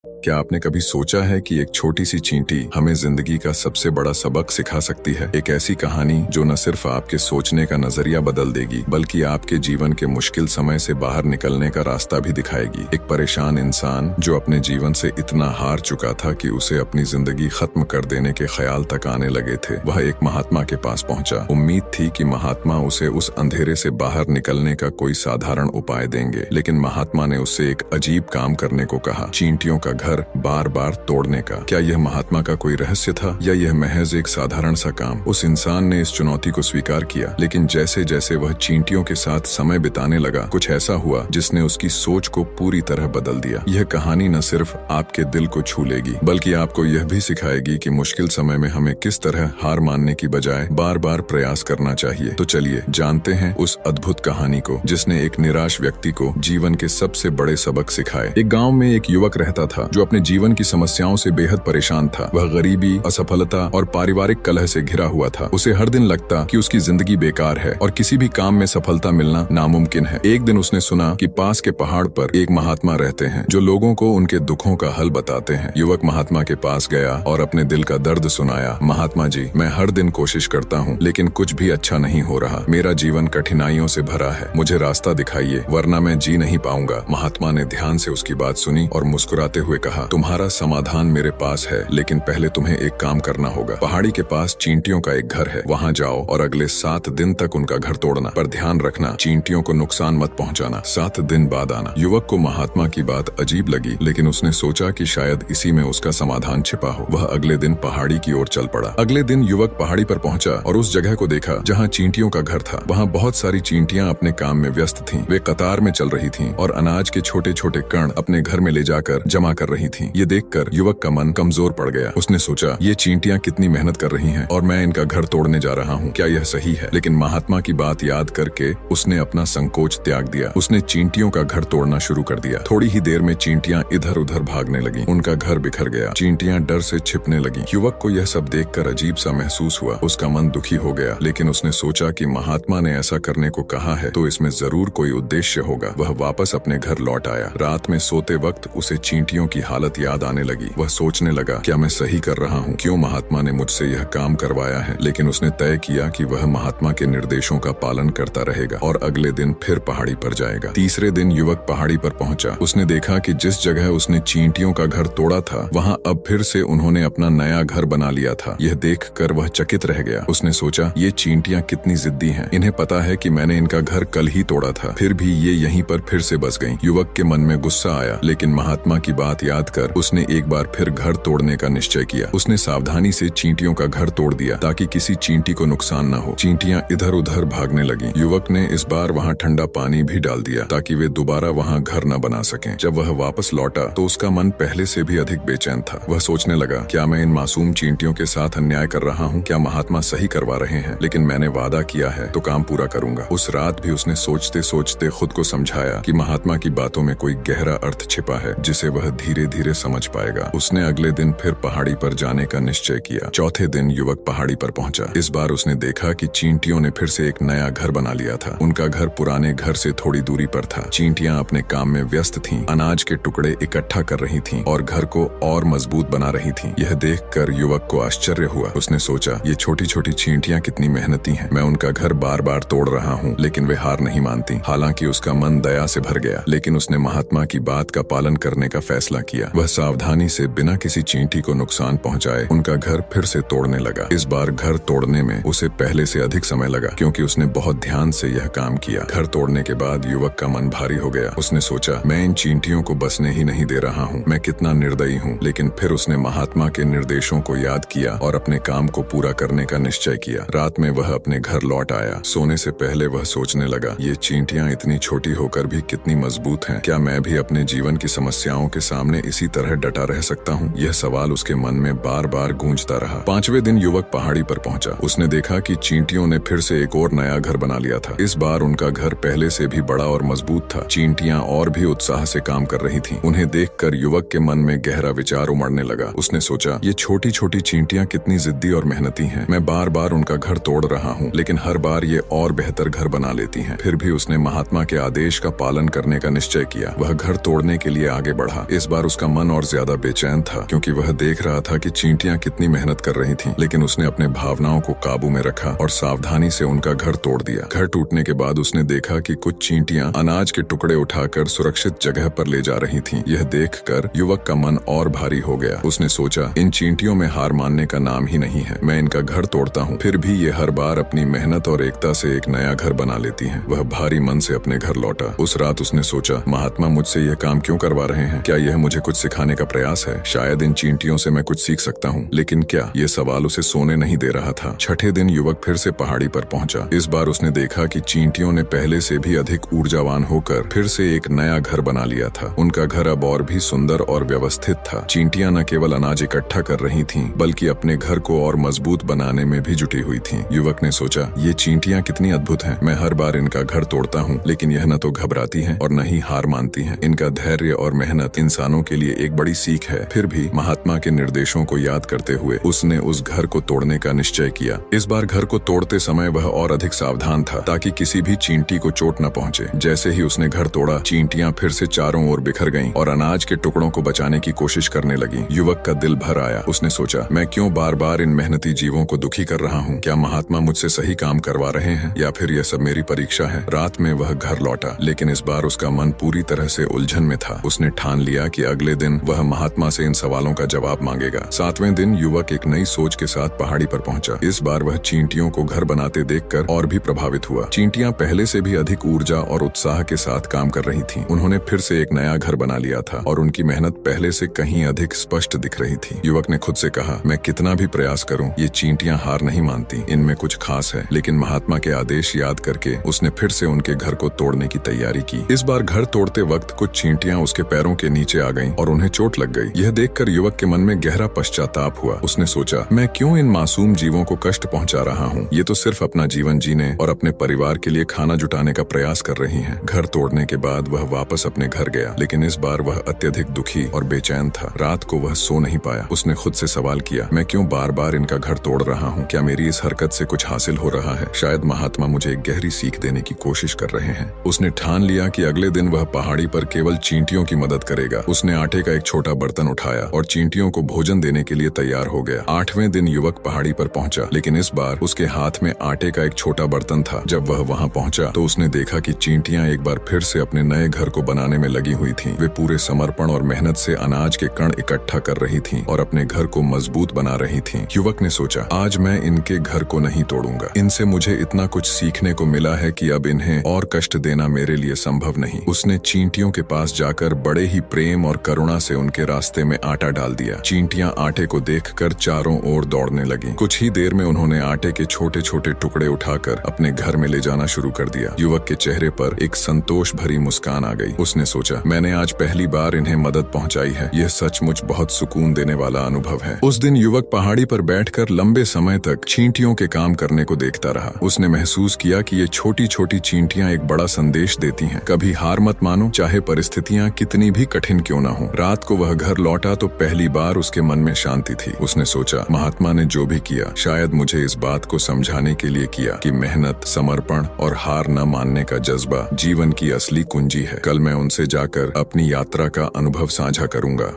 क्या आपने कभी सोचा है कि एक छोटी सी चींटी हमें जिंदगी का सबसे बड़ा सबक सिखा सकती है? एक ऐसी कहानी जो न सिर्फ आपके सोचने का नजरिया बदल देगी बल्कि आपके जीवन के मुश्किल समय से बाहर निकलने का रास्ता भी दिखाएगी। एक परेशान इंसान जो अपने जीवन से इतना हार चुका था कि उसे अपनी जिंदगी खत्म कर देने के ख्याल तक आने लगे थे, वह एक महात्मा के पास पहुंचा। उम्मीद थी कि महात्मा उसे उस अंधेरे से बाहर निकलने का कोई साधारण उपाय देंगे, लेकिन महात्मा ने उससे एक अजीब काम करने को कहा, चींटियों का घर बार बार तोड़ने का। क्या यह महात्मा का कोई रहस्य था या यह महज एक साधारण सा काम? उस इंसान ने इस चुनौती को स्वीकार किया, लेकिन जैसे जैसे वह चींटियों के साथ समय बिताने लगा, कुछ ऐसा हुआ जिसने उसकी सोच को पूरी तरह बदल दिया। यह कहानी न सिर्फ आपके दिल को छू लेगी बल्कि आपको यह भी सिखाएगी कि मुश्किल समय में हमें किस तरह हार मानने की बजाय बार बार प्रयास करना चाहिए। तो चलिए जानते हैं उस अद्भुत कहानी को जिसने एक निराश व्यक्ति को जीवन के सबसे बड़े सबक सिखाए। एक गाँव में एक युवक रहता था जो अपने जीवन की समस्याओं से बेहद परेशान था। वह गरीबी, असफलता और पारिवारिक कलह से घिरा हुआ था। उसे हर दिन लगता कि उसकी जिंदगी बेकार है और किसी भी काम में सफलता मिलना नामुमकिन है। एक दिन उसने सुना कि पास के पहाड़ पर एक महात्मा रहते हैं जो लोगों को उनके दुखों का हल बताते हैं। युवक महात्मा के पास गया और अपने दिल का दर्द सुनाया। महात्मा जी, मैं हर दिन कोशिश करता हूँ लेकिन कुछ भी अच्छा नहीं हो रहा। मेरा जीवन कठिनाइयों से भरा है। मुझे रास्ता दिखाइए वरना मैं जी नहीं पाऊंगा। महात्मा ने ध्यान से उसकी बात सुनी और मुस्कुराते हुए कहा, तुम्हारा समाधान मेरे पास है, लेकिन पहले तुम्हें एक काम करना होगा। पहाड़ी के पास चींटियों का एक घर है, वहाँ जाओ और अगले 7 दिन तक उनका घर तोड़ना, पर ध्यान रखना चींटियों को नुकसान मत पहुँचाना। 7 दिन बाद आना। युवक को महात्मा की बात अजीब लगी, लेकिन उसने सोचा कि शायद इसी में उसका समाधान छिपा हो। वह अगले दिन पहाड़ी की ओर चल पड़ा। अगले दिन युवक पहाड़ी पर पहुंचा और उस जगह को देखा जहाँ चींटियों का घर था। वहाँ बहुत सारी चींटियां अपने काम में व्यस्त थीं। वे कतार में चल रही थीं और अनाज के छोटे छोटे कण अपने घर में ले जाकर जमा कर रही थीं। ये देखकर युवक का मन कमजोर पड़ गया। उसने सोचा, ये चींटियां कितनी मेहनत कर रही हैं और मैं इनका घर तोड़ने जा रहा हूँ, क्या यह सही है? लेकिन महात्मा की बात याद करके उसने अपना संकोच त्याग दिया। उसने चींटियों का घर तोड़ना शुरू कर दिया। थोड़ी ही देर में चींटियां इधर उधर भागने लगी। उनका घर बिखर गया। चींटियां डर से छिपने लगी। युवक को यह सब देखकर अजीब सा महसूस हुआ। उसका मन दुखी हो गया, लेकिन उसने सोचा कि महात्मा ने ऐसा करने को कहा है तो इसमें जरूर कोई उद्देश्य होगा। वह वापस अपने घर लौट आया। रात में सोते वक्त उसे चींटियों की हालत याद आने लगी। वह सोचने लगा, क्या मैं सही कर रहा हूँ? क्यों महात्मा ने मुझसे यह काम करवाया है? लेकिन उसने तय किया कि वह महात्मा के निर्देशों का पालन करता रहेगा और अगले दिन फिर पहाड़ी पर जाएगा। तीसरे दिन युवक पहाड़ी पर पहुंचा। उसने देखा कि जिस जगह उसने चींटियों का घर तोड़ा था वहाँ अब फिर से उन्होंने अपना नया घर बना लिया था। यह देखकर वह चकित रह गया। उसने सोचा, ये चींटियां कितनी जिद्दी हैं। इन्हें पता है कि मैंने इनका घर कल ही तोड़ा था, फिर भी ये यहीं पर फिर से बस गईं। युवक के मन में गुस्सा आया, लेकिन महात्मा की बात याद कर उसने एक बार फिर घर तोड़ने का निश्चय किया। उसने सावधानी से चींटियों का घर तोड़ दिया ताकि किसी चींटी को नुकसान न हो। चींटियां इधर उधर भागने लगी। युवक ने इस बार वहाँ ठंडा पानी भी डाल दिया ताकि वे दोबारा वहाँ घर न बना सकें। जब वह वापस लौटा तो उसका मन पहले से भी अधिक बेचैन था। वह सोचने लगा, क्या मैं इन मासूम चींटियों के साथ अन्याय कर रहा हूँ? क्या महात्मा सही करवा रहे हैं? लेकिन मैंने वादा किया है तो काम पूरा करूंगा। उस रात भी उसने सोचते सोचते खुद को समझाया कि महात्मा की बातों में कोई गहरा अर्थ छिपा है जिसे वह धीरे धीरे समझ पाएगा। उसने अगले दिन फिर पहाड़ी पर जाने का निश्चय किया। चौथे दिन युवक पहाड़ी पर पहुंचा। इस बार उसने देखा कि चींटियों ने फिर से एक नया घर बना लिया था। उनका घर पुराने घर से थोड़ी दूरी पर था। चींटियां अपने काम में व्यस्त थीं, अनाज के टुकड़े इकट्ठा कर रही थीं और घर को और मजबूत बना रही थीं। यह देखकर युवक को आश्चर्य हुआ। उसने सोचा, ये छोटी छोटी चींटियां कितनी मेहनती हैं। मैं उनका घर बार बार तोड़ रहा हूँ लेकिन वे हार नहीं मानती। हालांकि उसका मन दया से भर गया, लेकिन उसने महात्मा की बात का पालन करने का फैसला किया। वह सावधानी से बिना किसी चींटी को नुकसान पहुंचाए उनका घर फिर से तोड़ने लगा। इस बार घर तोड़ने में उसे पहले से अधिक समय लगा क्योंकि उसने बहुत ध्यान से यह काम किया। घर तोड़ने के बाद युवक का मन भारी हो गया। उसने सोचा, मैं इन चींटियों को बसने ही नहीं दे रहा हूँ। मैं कितना निर्दयी हूँ। लेकिन फिर उसने महात्मा के निर्देशों को याद किया और अपने काम को पूरा करने का निश्चय किया। रात में वह अपने घर लौट आया। सोने से पहले वह सोचने लगा, ये चींटियां इतनी छोटी होकर भी कितनी मजबूत हैं। क्या मैं भी अपने जीवन की समस्याओं के सामने इसी तरह डटा रह सकता हूँ? यह सवाल उसके मन में बार बार गूंजता रहा। 5वें दिन युवक पहाड़ी पर पहुंचा। उसने देखा कि चींटियों ने फिर से एक और नया घर बना लिया था। इस बार उनका घर पहले से भी बड़ा और मजबूत था। चींटियां और भी उत्साह से काम कर रही थीं। उन्हें देखकर युवक के मन में गहरा विचार उमड़ने लगा। उसने सोचा, ये छोटी छोटी चींटियां कितनी जिद्दी और मेहनती हैं। मैं बार बार उनका घर तोड़ रहा हूँ लेकिन हर बार ये और बेहतर घर बना लेती हैं। फिर भी उसने महात्मा के आदेश का पालन करने का निश्चय किया। वह घर तोड़ने के लिए आगे बढ़ा। इस बार उसका मन और ज्यादा बेचैन था, क्योंकि वह देख रहा था कि चींटियां कितनी मेहनत कर रही थीं, लेकिन उसने अपने भावनाओं को काबू में रखा और सावधानी से उनका घर तोड़ दिया। घर टूटने के बाद उसने देखा कि कुछ चींटियां अनाज के टुकड़े उठाकर सुरक्षित जगह पर ले जा रही थीं। यह देखकर युवक का मन और भारी हो गया। उसने सोचा, इन चींटियों में हार मानने का नाम ही नहीं है। मैं इनका घर तोड़ता हूँ, फिर भी ये हर बार अपनी मेहनत और एकता से एक नया घर बना लेती हैं। वह भारी मन से अपने घर लौटा। उस रात उसने सोचा, महात्मा मुझसे यह काम क्यों करवा रहे हैं? क्या यह मुझे कुछ सिखाने का प्रयास है? शायद इन चींटियों से मैं कुछ सीख सकता हूँ। लेकिन क्या? ये सवाल उसे सोने नहीं दे रहा था। छठे दिन युवक फिर से पहाड़ी पर पहुंचा। इस बार उसने देखा कि चींटियों ने पहले से भी अधिक ऊर्जावान होकर फिर से एक नया घर बना लिया था। उनका घर अब और भी सुंदर और व्यवस्थित था। चींटियां न केवल अनाज इकट्ठा कर रही थीं, बल्कि अपने घर को और मजबूत बनाने में भी जुटी हुई थीं। युवक ने सोचा, ये चींटियां कितनी अद्भुत हैं। मैं हर बार इनका घर तोड़ता हूँ, लेकिन यह न तो घबराती हैं और न ही हार मानती हैं। इनका धैर्य और मेहनत इंसानों के लिए एक बड़ी सीख है। फिर भी महात्मा के निर्देशों को याद करते हुए उसने उस घर को तोड़ने का निश्चय किया। इस बार घर को तोड़ते समय वह और अधिक सावधान था, ताकि किसी भी चींटी को चोट न पहुंचे। जैसे ही उसने घर तोड़ा, चींटियां फिर से चारों ओर बिखर गईं और अनाज के टुकड़ों को बचाने की कोशिश करने लगी। युवक का दिल भर आया। उसने सोचा, मैं क्यों बार बार इन मेहनती जीवों को दुखी कर रहा हूँ? क्या महात्मा मुझसे सही काम करवा रहे हैं, या फिर यह सब मेरी परीक्षा है? रात में वह घर लौटा, लेकिन इस बार उसका मन पूरी तरह से उलझन में था। उसने ठान लिया कि अगले दिन वह महात्मा से इन सवालों का जवाब मांगेगा। सातवें दिन युवक एक नई सोच के साथ पहाड़ी पर पहुंचा। इस बार वह चींटियों को घर बनाते देखकर और भी प्रभावित हुआ। चींटियां पहले से भी अधिक ऊर्जा और उत्साह के साथ काम कर रही थीं। उन्होंने फिर से एक नया घर बना लिया था और उनकी मेहनत पहले से कहीं अधिक स्पष्ट दिख रही थी। युवक ने खुद से कहा, मैं कितना भी प्रयास करूं, ये चींटियां हार नहीं मानती। इनमें कुछ खास है। लेकिन महात्मा के आदेश याद करके उसने फिर से उनके घर को तोड़ने की तैयारी की। इस बार घर तोड़ते वक्त कुछ चींटियां उसके पैरों के नीचे आ गईं और उन्हें चोट लग गई। यह देखकर युवक के मन में गहरा पश्चाताप हुआ। उसने सोचा, मैं क्यों इन मासूम जीवों को कष्ट पहुंचा रहा हूँ? ये तो सिर्फ अपना जीवन जीने और अपने परिवार के लिए खाना जुटाने का प्रयास कर रही हैं। घर तोड़ने के बाद वह वापस अपने घर गया, लेकिन इस बार वह अत्यधिक दुखी और बेचैन था। रात को वह सो नहीं पाया। उसने खुद से सवाल किया, मैं क्यों बार बार इनका घर तोड़ रहा हूँ? क्या मेरी इस हरकत से कुछ हासिल हो रहा है? शायद महात्मा मुझे एक गहरी सीख देने की कोशिश कर रहे हैं। उसने ठान लिया कि अगले दिन वह पहाड़ी पर केवल चींटियों की मदद करेगा। उसने आटे का एक छोटा बर्तन उठाया और चींटियों को भोजन देने के लिए तैयार हो गया। आठवें दिन युवक पहाड़ी पर पहुंचा, लेकिन इस बार उसके हाथ में आटे का एक छोटा बर्तन था। जब वह वहां पहुंचा तो उसने देखा कि चींटियां एक बार फिर से अपने नए घर को बनाने में लगी हुई थीं। वे पूरे समर्पण और मेहनत से अनाज के कण इकट्ठा कर रही थीं और अपने घर को मजबूत बना रही थीं। युवक ने सोचा, आज मैं इनके घर को नहीं तोड़ूंगा। इनसे मुझे इतना कुछ सीखने को मिला है कि अब इन्हें और कष्ट देना मेरे लिए संभव नहीं। उसने चींटियों के पास जाकर बड़े ही प्रेम और करुणा से उनके रास्ते में आटा डाल दिया। चींटियां आटे को देखकर चारों ओर दौड़ने लगी। कुछ ही देर में उन्होंने आटे के छोटे छोटे टुकड़े उठाकर अपने घर में ले जाना शुरू कर दिया। युवक के चेहरे पर एक संतोष भरी मुस्कान आ गई। उसने सोचा, मैंने आज पहली बार इन्हें मदद पहुंचाई है। यह सचमुच बहुत सुकून देने वाला अनुभव है। उस दिन युवक पहाड़ी पर बैठकर लंबे समय तक चींटियों के काम करने को देखता रहा। उसने महसूस किया कि ये छोटी छोटी चींटियां एक बड़ा संदेश देती हैं। कभी हार मत मानो, चाहे परिस्थितियां कितनी भी कठिन क्यों न हो। रात को वह घर लौटा तो पहली बार उसके मन में शांति थी। उसने सोचा, महात्मा ने जो भी किया शायद मुझे इस बात को समझाने के लिए किया कि मेहनत, समर्पण और हार न मानने का जज्बा जीवन की असली कुंजी है। कल मैं उनसे जाकर अपनी यात्रा का अनुभव साझा करूंगा।